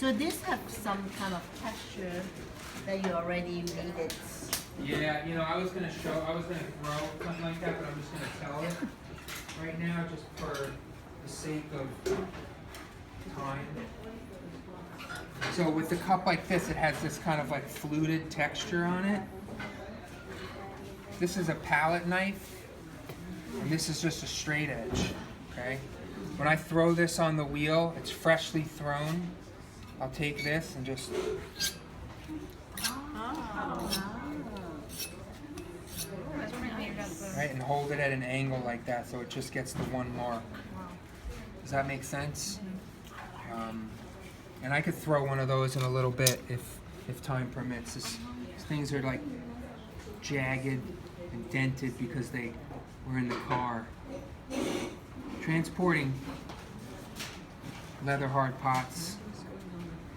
So this have some kind of texture that you already made it. Yeah, you know, I was gonna throw something like that, but I'm just gonna tell it right now, just for the sake of time. So with the cup like this, it has this kind of like fluted texture on it. This is a palette knife, and this is just a straight edge, okay? When I throw this on the wheel, it's freshly thrown. I'll take this and just... Right, and hold it at an angle like that so it just gets the one mark. Does that make sense? And I could throw one of those in a little bit if time permits. These things are like jagged and dented because they were in the car. Transporting leather hard pots,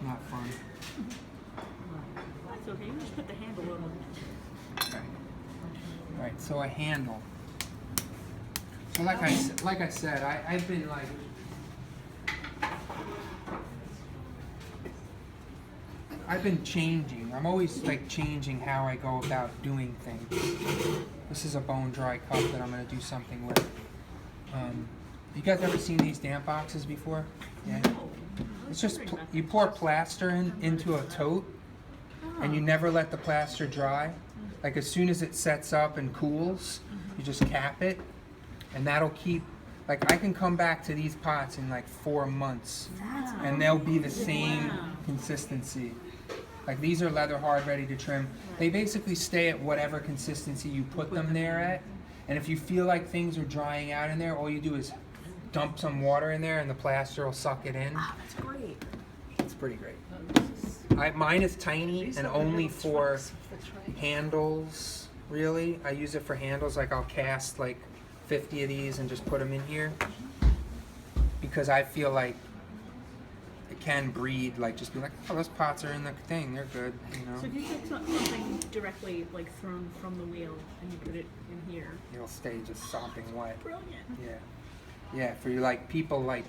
not fun. That's okay, you just put the handle on them. Okay. All right, so a handle. So like I said, I've been like, I've been changing. I'm always like changing how I go about doing things. This is a bone dry cup that I'm gonna do something with. You guys ever seen these damp boxes before? Yeah. It's just you pour plaster into a tote, and you never let the plaster dry. Like as soon as it sets up and cools, you just cap it, and that'll keep. Like I can come back to these pots in like 4 months, and they'll be the same consistency. Like these are leather hard, ready to trim. They basically stay at whatever consistency you put them there at. And if you feel like things are drying out in there, all you do is dump some water in there and the plaster will suck it in. Ah, that's great. It's pretty great. Mine is tiny and only for handles, really. I use it for handles, like I'll cast like 50 of these and just put them in here. Because I feel like it can breed, like just be like, oh, those pots are in the thing, they're good, you know. So if you took something directly like thrown from the wheel and you put it in here. It'll stay just sopping wet. Brilliant. Yeah. Yeah, for you like people like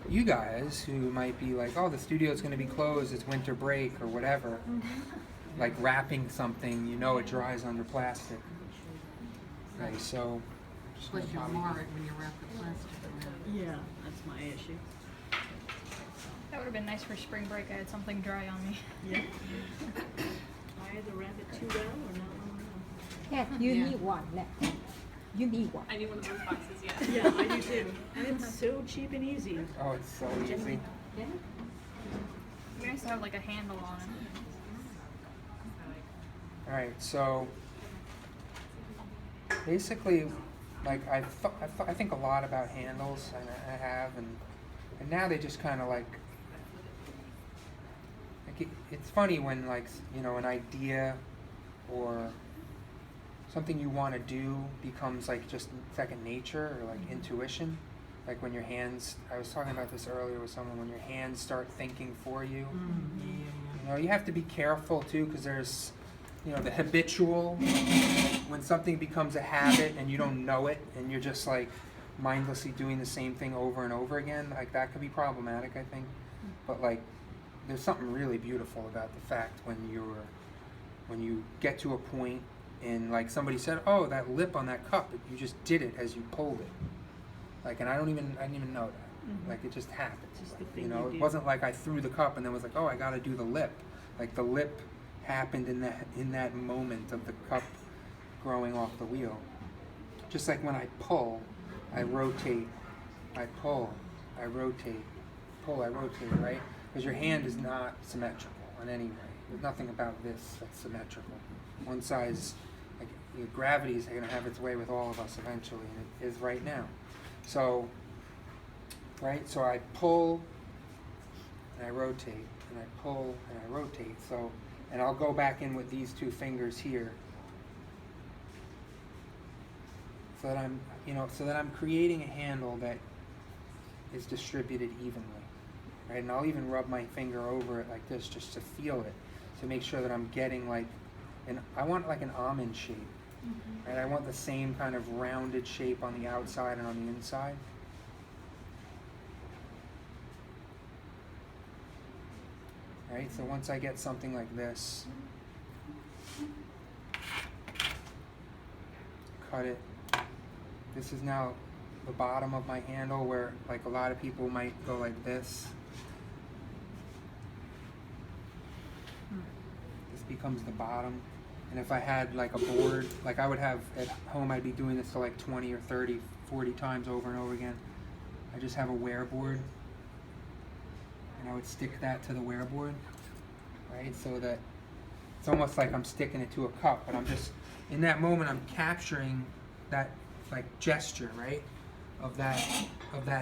you guys who might be like, oh, the studio's gonna be closed, it's winter break or whatever. Like wrapping something, you know it dries under plastic. Okay, so Plus you mar it when you wrap the plastic around. Yeah, that's my issue. That would have been nice for spring break. I had something dry on me. Yeah. I either wrap it too well or not well enough. Yeah, you need one. You need one. I need one of those boxes, yeah. Yeah, I do too. And it's so cheap and easy. oh, it's so easy. It'd be nice to have like a handle on it. All right, so basically, like I think a lot about handles, and I have, and now they just kind of like it's funny when like you know an idea or something you want to do becomes like just second nature or like intuition. Like when your hands, I was talking about this earlier with someone, when your hands start thinking for you. You know, you have to be careful too, because there's, you know, the habitual, when something becomes a habit and you don't know it and you're just like mindlessly doing the same thing over and over again, like that could be problematic, I think. But like, there's something really beautiful about the fact when you get to a point and like somebody said, oh, that lip on that cup, you just did it as you pulled it. Like, and I didn't even know that. Like it just happened. Just the Like, thing you know, you it do. wasn't like I threw the cup and then was like, oh, I got to do the lip. Like the lip happened in that moment of the cup growing off the wheel. Just like when I pull, I rotate. I pull, I rotate. Pull, I rotate, right? Because your hand is not symmetrical in any way. There's nothing about this that's symmetrical. One size, like gravity is going to have its way with all of us eventually, and it is right now. So, right? So I pull and I rotate, and I pull and I rotate. So, and I'll go back in with these two fingers here, so that I'm, you know, so that I'm creating a handle that is distributed evenly, right? And I'll even rub my finger over it like this just to feel it, to make sure that I'm getting like, I want like an almond shape, right? I want the same kind of rounded shape on the outside and on the inside. right? So once I get something like this, cut it. This is now the bottom of my handle, where like a lot of people might go like this. This becomes the bottom. And if I had like a board, like I would have at home, I'd be doing this to like 20 or 30, 40 times over and over again. I just have a wear board, and I would stick that to the wear board, right? So that it's almost like I'm sticking it to a cup, but I'm just, in that moment, I'm capturing that like gesture, right? Of that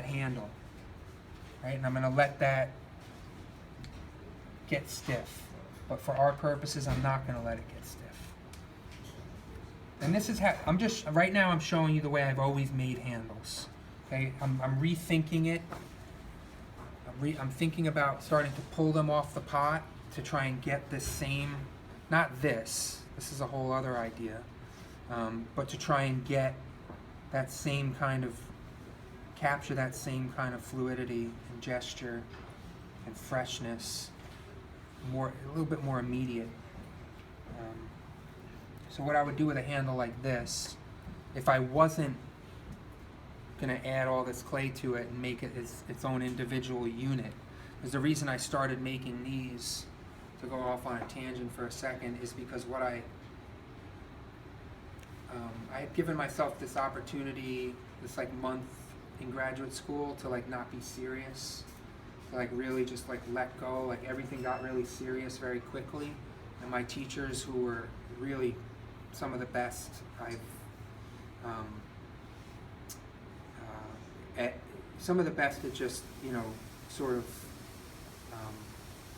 handle, right? And I'm gonna let that get stiff. But for our purposes, I'm not gonna let it get stiff. And this is how, right now I'm showing you the way I've always made handles. Okay, I'm rethinking it. I'm thinking about starting to pull them off the pot to try and get this same, not this is a whole other idea, but to try and get that same kind of, capture that same kind of fluidity and gesture and freshness, a little bit more immediate. So what I would do with a handle like this, if I wasn't going to add all this clay to it and make it its own individual unit, is the reason I started making these, to go off on a tangent for a second, is because what I had given myself this opportunity, this like month in graduate school, to like not be serious, to like really just like let go. Like everything got really serious very quickly, and my teachers, who were really some of the best I've at just, you know, sort of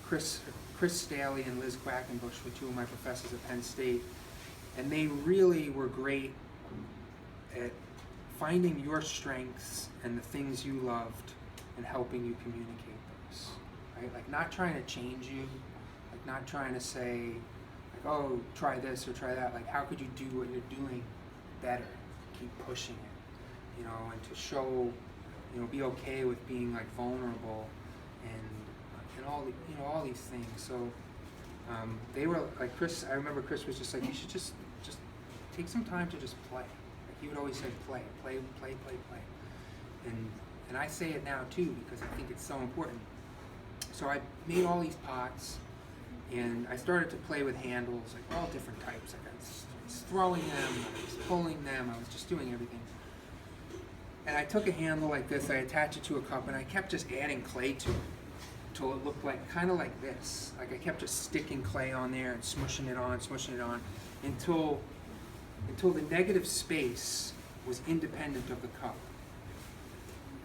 Chris Staley and Liz Quackenbush were two of my professors at Penn State, and they really were great at finding your strengths and the things you loved and helping you communicate those, right? Like not trying to change you, like not trying to say, like, oh, try this or try that. Like, how could you do what you're doing better? Keep pushing it, you know, and to show, you know, be okay with being like vulnerable and all the, you know, all these things. So they were like, Chris, I remember Chris was just like, you should just take some time to just play. Like he would always say, play. And I say it now too, because I think it's so important. So I made all these pots, and I started to play with handles, like all different types. Like I was throwing them, I was pulling them, I was just doing everything. And I took a handle like this, I attached it to a cup, and I kept just adding clay to it until it looked like, kind of like this. Like I kept just sticking clay on there and smushing it on, until the negative space was independent of the cup.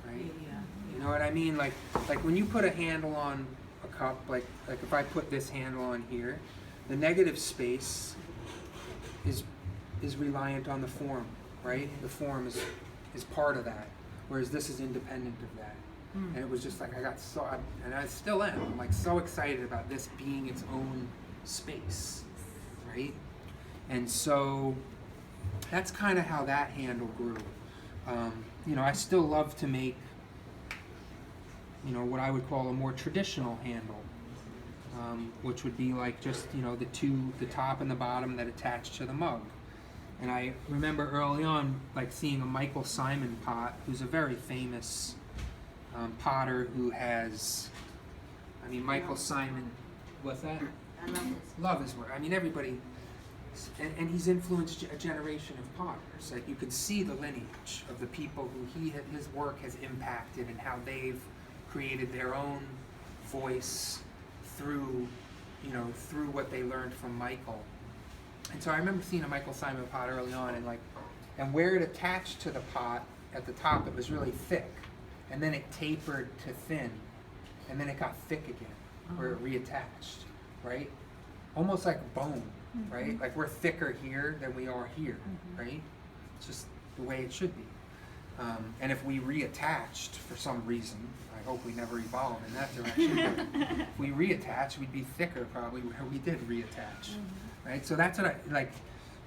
Right? Yeah. You know what I mean? Like when you put a handle on a cup, like if I put this handle on here, the negative space is reliant on the form, right? The form is part of that, whereas this is independent of that. And it was just like, and I still am, I'm like so excited about this being its own space, right? And so that's kind of how that handle grew. You know, I still love to make, you know, what I would call a more traditional handle, which would be like just, you know, the top and the bottom that attach to the mug. And I remember early on, like seeing a Michael Simon pot, who's a very famous potter who has, I mean, Michael Simon, what's that? I love this. Love his work. I mean, everybody, and he's influenced a generation of potters. Like you could see the lineage of the people who his work has impacted and how they've created their own voice through, you know, through what they learned from Michael. And so I remember seeing a Michael Simon pot early on, and where it attached to the pot at the top, it was really thick, and then it tapered to thin, and then it got thick again, where it reattached, right? Almost like bone, right? Like we're thicker here than we are here, right? It's just the way it should be. And if we reattached for some reason, I hope we never evolve in that direction, but if we reattach, we'd be thicker probably where we did reattach, right? So that's what I, like,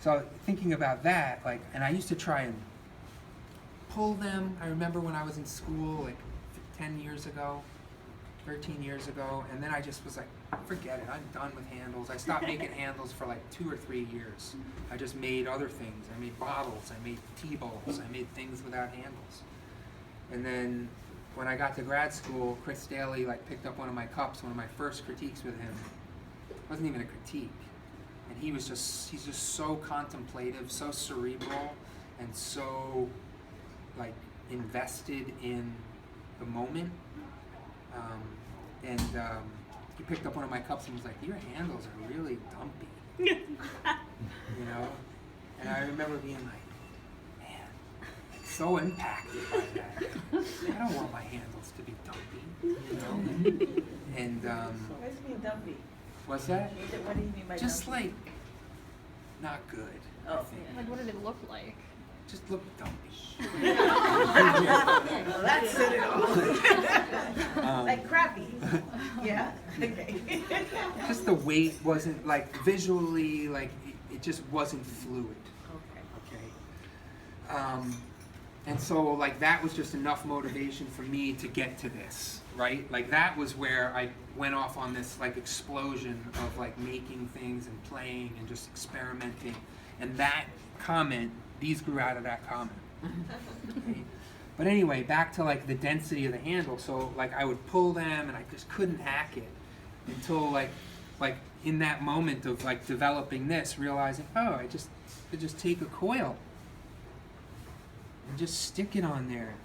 so thinking about that, like, and I used to try and pull them. I remember when I was in school, like 10 years ago, 13 years ago, and then I just was like, forget it, I'm done with handles. I stopped making handles for like 2 or 3 years. I just made other things. I made bottles, I made tea bowls, I made things without handles. And then when I got to grad school, Chris Daly like picked up one of my cups, one of my first critiques with him. It wasn't even a critique. And he's just so contemplative, so cerebral, and so like invested in the moment. He picked up one of my cups and was like, "Your handles are really dumpy," you know. And I remember being like, "Man, so impacted by that. I don't want my handles to be dumpy," you know. And What does it mean dumpy? what's that? What do you mean by Just dumpy? like not good. I Oh, think. Like, what did it look like? Just look dumpy. Well, that said it all. Um, Like crappy. Yeah, okay. Just the weight wasn't like visually, like it just wasn't fluid. Okay. Okay. And so like that was just enough motivation for me to get to this, right? Like that was where I went off on this like explosion of like making things and playing and just experimenting. And that comment, these grew out of that comment. Okay? But anyway, back to like the density of the handle. So like I would pull them and I just couldn't hack it until like in that moment of like developing this, realizing, oh, I could just take a coil and just stick it on there.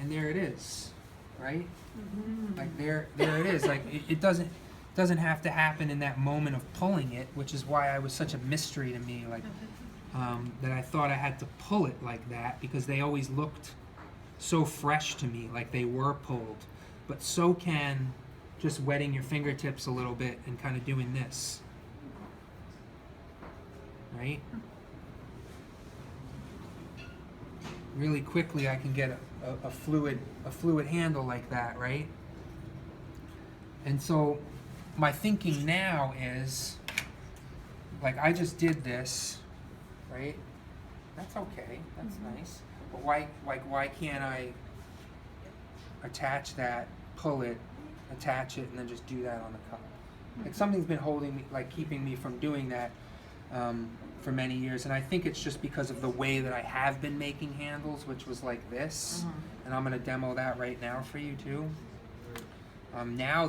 And there it is, right? Like there it is. Like it doesn't have to happen in that moment of pulling it, which is why it was such a mystery to me, like that I thought I had to pull it like that because they always looked so fresh to me, like they were pulled. But so can just wetting your fingertips a little bit and kind of doing this, right? Really quickly I can get a fluid handle like that, right? And so my thinking now is, like I just did this, right? That's okay, that's nice. But why can't I attach that, pull it, attach it, and then just do that on the cup? Like something's been holding me, like keeping me from doing that for many years, and I think it's just because of the way that I have been making handles, which was like this, and I'm gonna demo that right now for you too. Now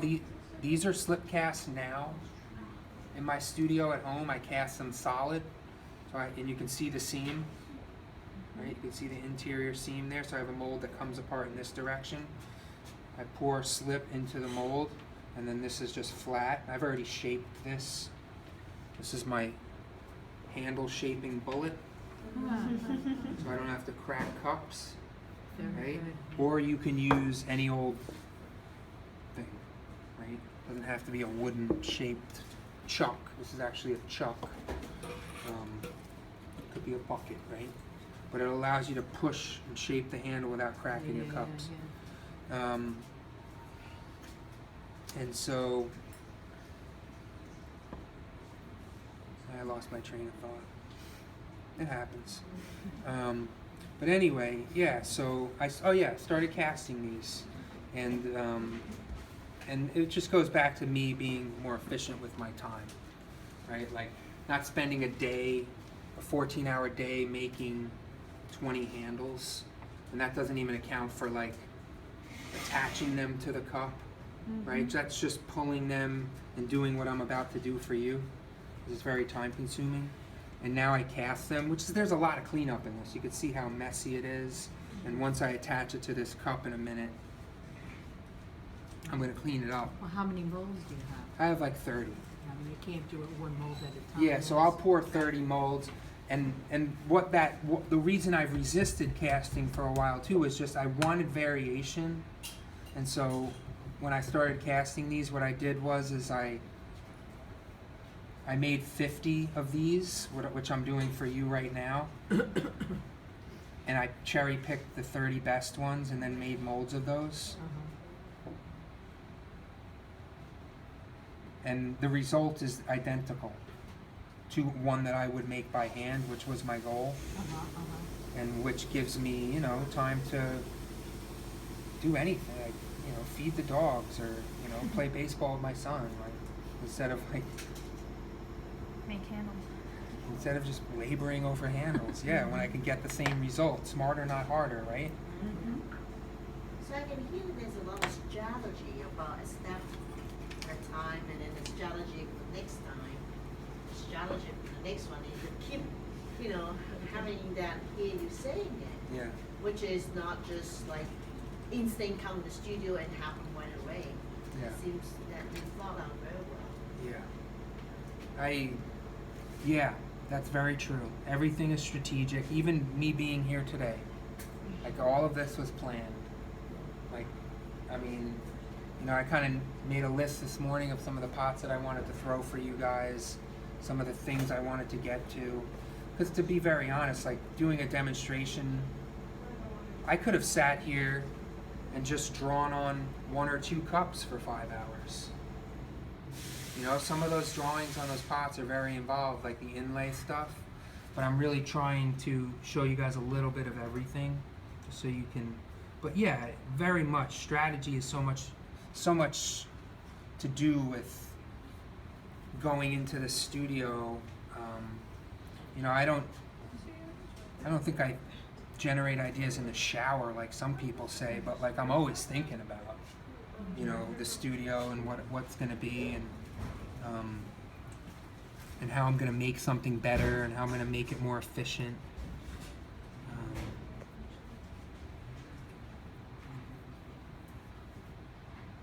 these are slip casts now. In my studio at home, I cast them solid, and you can see the seam, right? You can see the interior seam there, so I have a mold that comes apart in this direction. I pour slip into the mold, and then this is just flat. I've already shaped this. This is my handle shaping bullet, so I don't have to crack cups, right? Or you can use any old thing, right? Doesn't have to be a wooden shaped chuck. This is actually a chuck. Could be a bucket, right? But it allows you to push and shape the handle without cracking your cups. And so I lost my train of thought. It happens. But anyway, yeah. So started casting these, and it just goes back to me being more efficient with my time, right? Like not spending a 14-hour day making 20 handles, and that doesn't even account for like attaching them to the cup, right? That's just pulling them and doing what I'm about to do for you. It's very time consuming. And now I cast them, there's a lot of cleanup in this. You can see how messy it is. And once I attach it to this cup in a minute, I'm gonna clean it up. Well, how many molds do you have? I have like 30. I mean, you can't do it one mold at a time. Yeah, so I'll pour 30 molds. And the reason I've resisted casting for a while too is just I wanted variation. And so when I started casting these, what I did was I made 50 of these, which I'm doing for you right now. And I cherry picked the 30 best ones and then made molds of those. And the result is identical to one that I would make by hand, which was my goal. And which gives me, time to do anything, like, feed the dogs or, play baseball with my son, like instead of Make handles. instead of just laboring over handles. Yeah, when I can get the same result, smarter, not harder, right? So I can hear there's a lot of strategy about a step at a time, and then the strategy for the next time. The strategy for the next one is to keep, having that hear you saying it, Yeah. which is not just like instant come to the studio and happen right away. Yeah. It seems that you thought out very well. Yeah. Yeah, that's very true. Everything is strategic. Even me being here today, like all of this was planned. Like, I mean, I kind of made a list this morning of some of the pots that I wanted to throw for you guys, some of the things I wanted to get to. Because to be very honest, like doing a demonstration, I could have sat here and just drawn on 1 or 2 cups for 5 hours. Some of those drawings on those pots are very involved, like the inlay stuff, but I'm really trying to show you guys a little bit of everything, so you can, but yeah, very much, strategy is so much to do with going into the studio. I don't think I generate ideas in the shower like some people say, but like I'm always thinking about, the studio and what's going to be, and how I'm going to make something better and how I'm going to make it more efficient.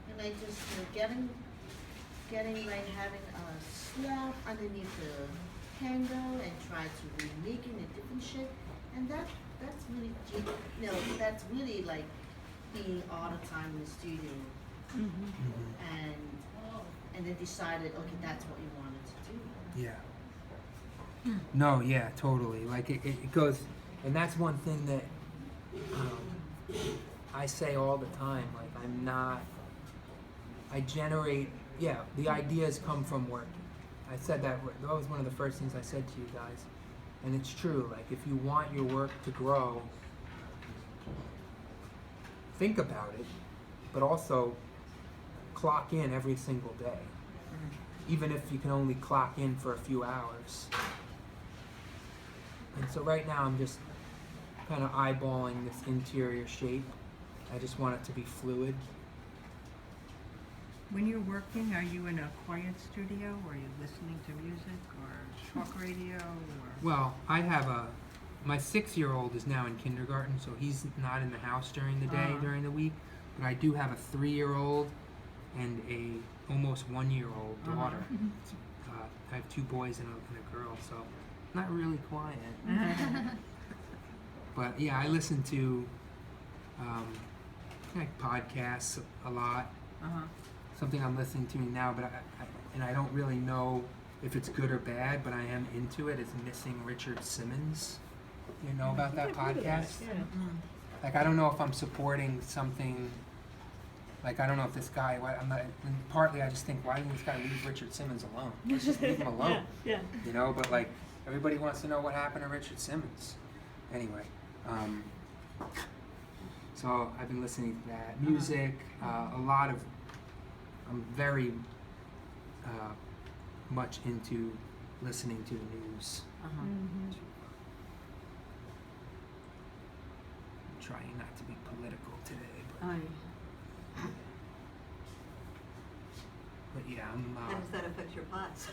And I just getting like having a slab underneath the handle and try to remake it in a different shape, and that's really that's really like being all the time in the studio, and then decided, okay, that's what you wanted to do. Yeah. No, yeah, totally. Like it goes, and that's one thing that I say all the time. Like I generate, the ideas come from working. I said that was one of the first things I said to you guys. And it's true, like if you want your work to grow, think about it, but also clock in every single day. Even if you can only clock in for a few hours. And so right now I'm just kind of eyeballing this interior shape. I just want it to be fluid. When you're working, are you in a quiet studio, or are you listening to music, or talk radio, or? Well, I have my 6-year-old is now in kindergarten, so he's not in the house during the day, during the week. But I do have a 3-year-old and a almost 1-year-old daughter. I have 2 boys and a girl, so not really quiet. But yeah, I listen to like podcasts a lot. Something I'm listening to now, but I don't really know if it's good or bad, but I am into it. It's Missing Richard Simmons. You know about that podcast? Like I don't know if I'm supporting something. Like I don't know if this guy. I'm not. And partly I just think, why didn't this guy leave Richard Simmons alone? Let's just leave him alone. Yeah. But like everybody wants to know what happened to Richard Simmons. Anyway, so I've been listening to that music. A lot of. I'm very much into listening to the news. I'm trying not to be political today, but yeah, I'm How does that affect your pots?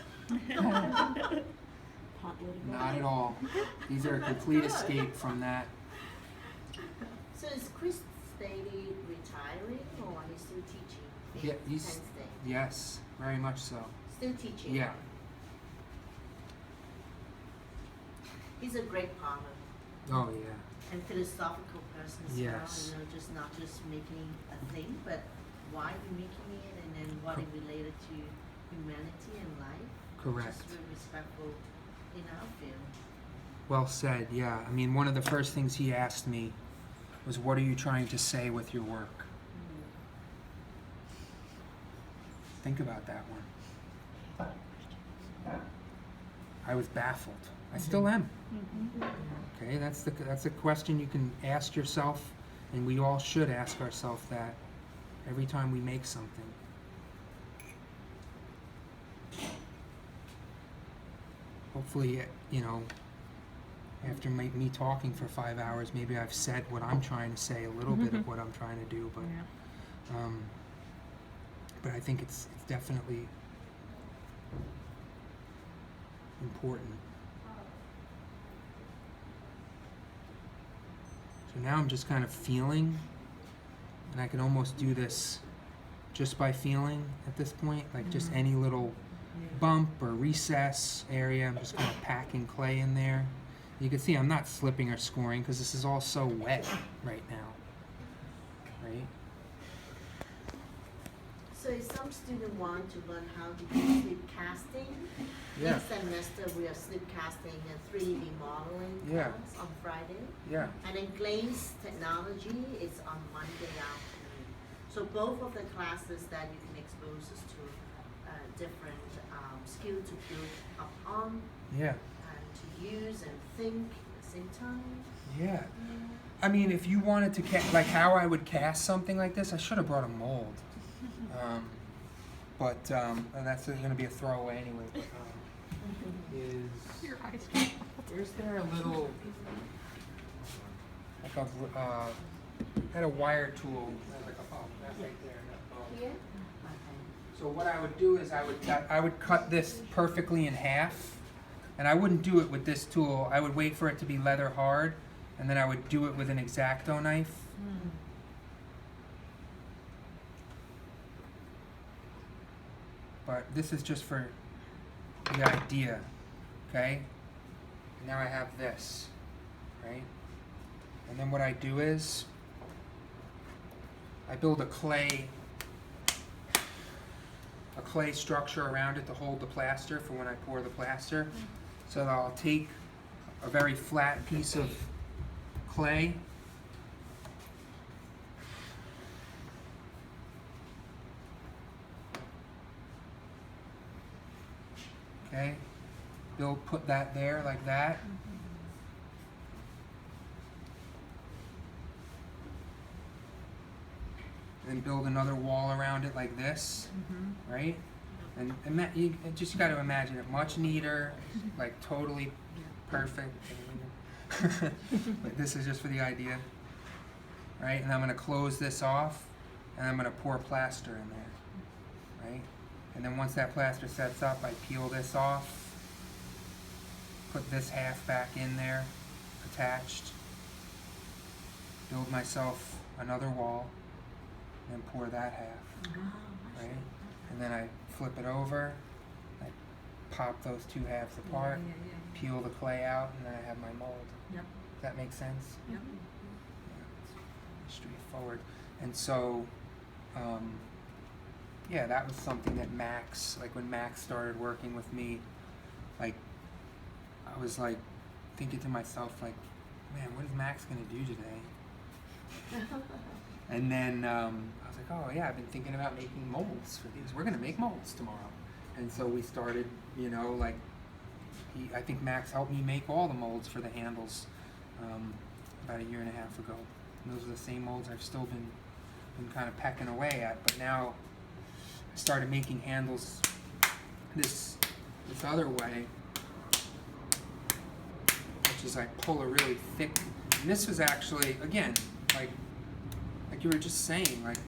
not at all. These are a complete escape from that. So is Chris Staley retiring, or are you still teaching? Yeah, Penn he's State? yes, very much so. Still teaching? Yeah. He's a great partner Oh yeah. and philosophical person as Yes. well. Just not just making a thing, but why you're making it, and then what it related to humanity and life. Correct. Just really respectful in our field. Well said. Yeah. I mean, one of the first things he asked me was, "What are you trying to say with your work?" Think about that one. I was baffled. I still am. Okay, that's a question you can ask yourself, and we all should ask ourselves that every time we make something. hopefully, you know, after me talking for 5 hours, maybe I've said what I'm trying to say, a little bit of what I'm trying to do, but I think it's definitely important. So now I'm just kind of feeling, and I can almost do this just by feeling at this point, like just any little bump or recess area. I'm just kind of packing clay in there. You can see I'm not slipping or scoring because this is all so wet right now, right? So if some student want to learn how to do slip casting, Yeah. next semester we are slip casting and 3D modeling Yeah. class on Friday. Yeah. And then glaze technology is on Monday afternoon. So both of the classes that you can expose us to different skill to build upon Yeah. and to use and think at the same time. Yeah. I mean, if you wanted to like how I would cast something like this, I should have brought a mold. And that's going to be a throwaway anyway. But, Your eyes. where's there a little, like a, had a wire tool, like that's right there. Here? So what I would do is I would cut this perfectly in half, and I wouldn't do it with this tool. I would wait for it to be leather hard, and then I would do it with an X-Acto knife. But this is just for the idea, okay? And now I have this, right? And then what I do is I build a clay structure around it to hold the plaster for when I pour the plaster. So that I'll take a very flat piece of clay, okay, put that there like that. And then build another wall around it like this, right? And you just got to imagine it much neater, like totally perfect. But this is just for the idea, right? And I'm going to close this off, and I'm going to pour plaster in there, right? And then once that plaster sets up, I peel this off, put this half back in there, attached, build myself another wall, and pour that half, right? And then I flip it over, I pop those two halves apart, peel the clay out, and then I have my mold. Yep. Does that make sense? Yep. Yeah, it's straightforward. And so, yeah, that was something that Max, like when Max started working with me, like, I was like thinking to myself, like, man, what is Max gonna do today? And then I was like, oh yeah, I've been thinking about making molds for these. We're gonna make molds tomorrow. And so we started, you know, like, I think Max helped me make all the molds for the handles about 1.5 years ago. And those are the same molds I've still been kind of pecking away at. But now I started making handles this other way, which is I pull a really thick. And this was actually, again, like you were just saying, like